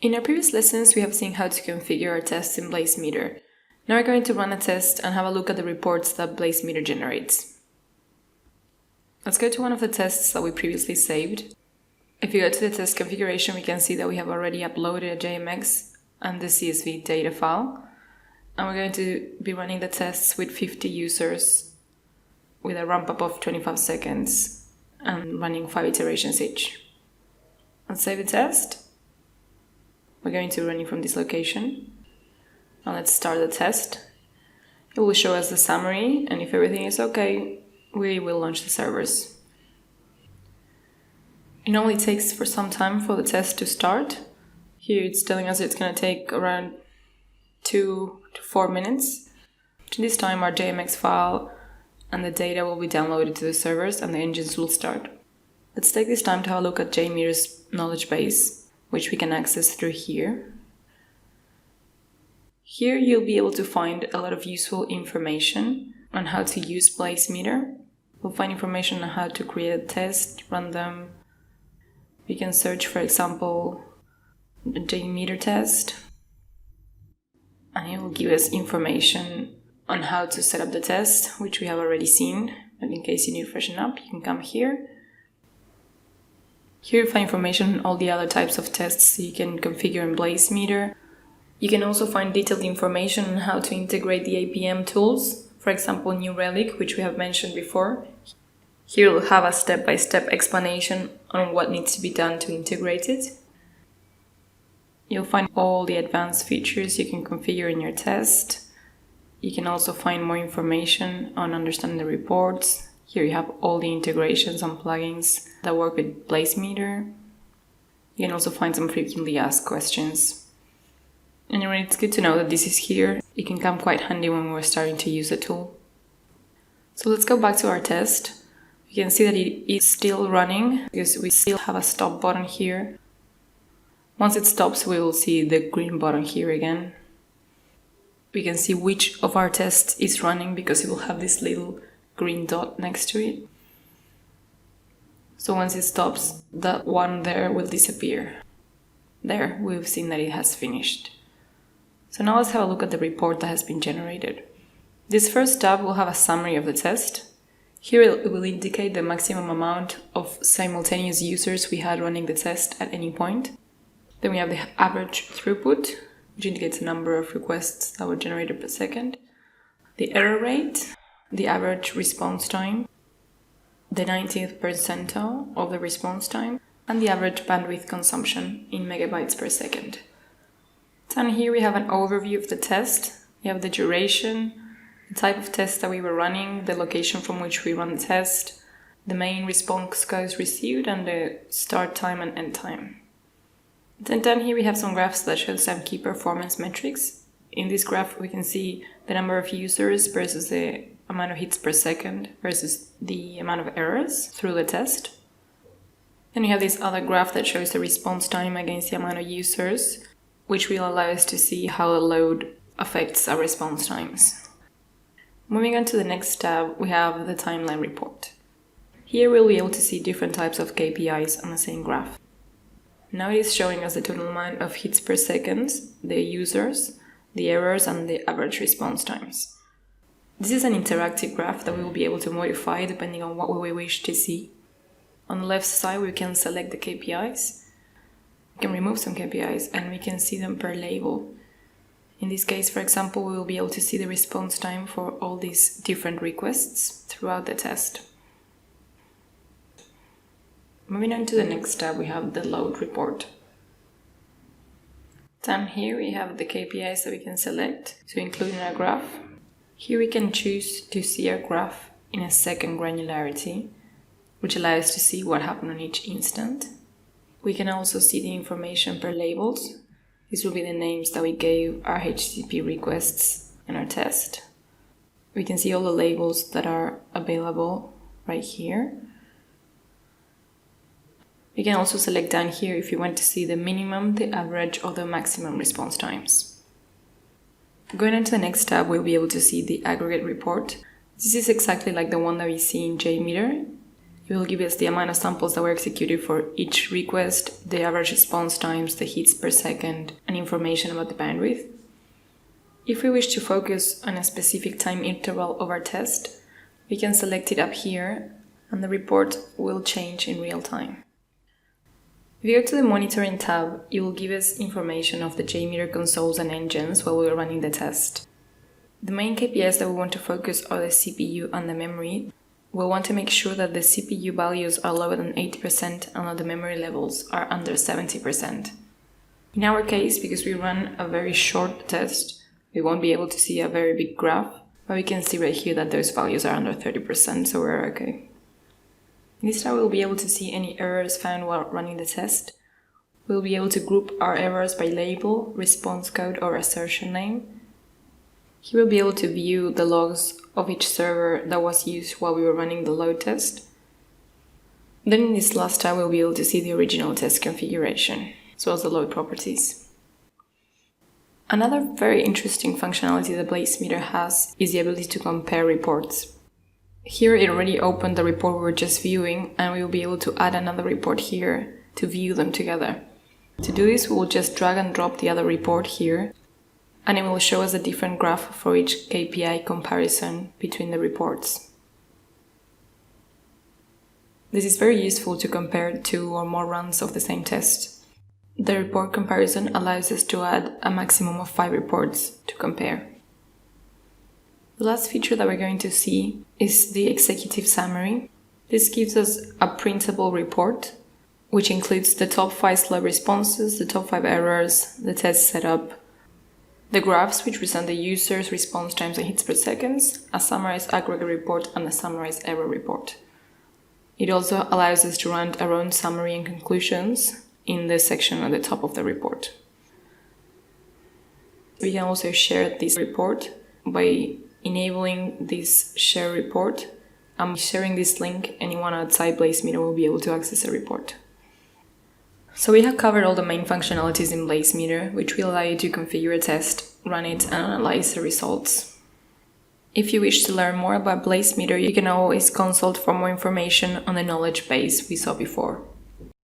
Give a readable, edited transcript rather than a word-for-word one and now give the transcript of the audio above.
In our previous lessons, we have seen how to configure our tests in Blazemeter. Now we're going to run a test and have a look at the reports that Blazemeter generates. Let's go to one of the tests that we previously saved. If you go to the test configuration, we can see that we have already uploaded a JMX and the CSV data file. And we're going to be running the tests with 50 users with a ramp up of 25 seconds and running 5 iterations each. Let's save the test. We're going to run it from this location. Now let's start the test. It will show us the summary, and if everything is okay, we will launch the servers. It normally takes for some time for the test to start. Here it's telling us it's going to take around 2 to 4 minutes. This time our JMX file and the data will be downloaded to the servers and the engines will start. Let's take this time to have a look at JMeter's knowledge base, which we can access through here. Here you'll be able to find a lot of useful information on how to use Blazemeter. We'll find information on how to create a test, run them. We can search, for example, the JMeter test, and it will give us information on how to set up the test, which we have already seen. But in case you need to freshen up, you can come here. Here you find information on all the other types of tests you can configure in Blazemeter. You can also find detailed information on how to integrate the APM tools, for example New Relic, which we have mentioned before. Here we'll have a step-by-step explanation on what needs to be done to integrate it. You'll find all the advanced features you can configure in your test. You can also find more information on understanding the reports. Here you have all the integrations and plugins that work with Blazemeter. You can also find some frequently asked questions. Anyway, it's good to know that this is here. It can come quite handy when we're starting to use the tool. So let's go back to our test. You can see that it is still running because we still have a stop button here. Once it stops, we will see the green button here again. We can see which of our tests is running because it will have this little green dot next to it. So once it stops, that one there will disappear. There, we've seen that it has finished. So now let's have a look at the report that has been generated. This first tab will have a summary of the test. Here it will indicate the maximum amount of simultaneous users we had running the test at any point. Then we have the average throughput, which indicates the number of requests that were generated per second, the error rate, the average response time, the 90th percentile of the response time, and the average bandwidth consumption in megabytes per second. Down here we have an overview of the test. We have the duration, the type of test that we were running, the location from which we run the test, the main response codes received, and the start time and end time. Then down here we have some graphs that show some key performance metrics. In this graph we can see the number of users versus the amount of hits per second versus the amount of errors through the test. Then we have this other graph that shows the response time against the amount of users, which will allow us to see how the load affects our response times. Moving on to the next tab, we have the timeline report. Here we'll be able to see different types of KPIs on the same graph. Now it is showing us the total amount of hits per second, the users, the errors, and the average response times. This is an interactive graph that we will be able to modify depending on what we wish to see. On the left side, we can select the KPIs. We can remove some KPIs and we can see them per label. In this case, for example, we will be able to see the response time for all these different requests throughout the test. Moving on to the next tab, we have the load report. Down here we have the KPIs that we can select to include in our graph. Here we can choose to see our graph in a second granularity, which allows us to see what happened on each instant. We can also see the information per labels. These will be the names that we gave our HTTP requests in our test. We can see all the labels that are available right here. We can also select down here if you want to see the minimum, the average, or the maximum response times. Going on to the next tab, we'll be able to see the aggregate report. This is exactly like the one that we see in JMeter. It will give us the amount of samples that were executed for each request, the average response times, the hits per second, and information about the bandwidth. If we wish to focus on a specific time interval of our test, we can select it up here, and the report will change in real time. If you go to the Monitoring tab, it will give us information of the JMeter consoles and engines while we are running the test. The main KPIs that we want to focus are the CPU and the memory. We'll want to make sure that the CPU values are lower than 80% and that the memory levels are under 70%. In our case, because we run a very short test, we won't be able to see a very big graph, but we can see right here that those values are under 30%, so we're okay. In this tab, we'll be able to see any errors found while running the test. We'll be able to group our errors by label, response code, or assertion name. Here we'll be able to view the logs of each server that was used while we were running the load test. Then in this last tab, we'll be able to see the original test configuration, as well as the load properties. Another very interesting functionality that Blazemeter has is the ability to compare reports. Here it already opened the report we were just viewing, and we will be able to add another report here to view them together. To do this, we will just drag and drop the other report here, and it will show us a different graph for each KPI comparison between the reports. This is very useful to compare 2 or more runs of the same test. The report comparison allows us to add a maximum of 5 reports to compare. The last feature that we're going to see is the executive summary. This gives us a printable report, which includes the top 5 slow responses, the top 5 errors, the test setup, the graphs which present the user's response times and hits per second, a summarized aggregate report, and a summarized error report. It also allows us to run our own summary and conclusions in the section at the top of the report. We can also share this report by enabling this share report. I'm sharing this link. Anyone outside Blazemeter will be able to access the report. So we have covered all the main functionalities in Blazemeter, which will allow you to configure a test, run it, and analyze the results. If you wish to learn more about Blazemeter, you can always consult for more information on the knowledge base we saw before.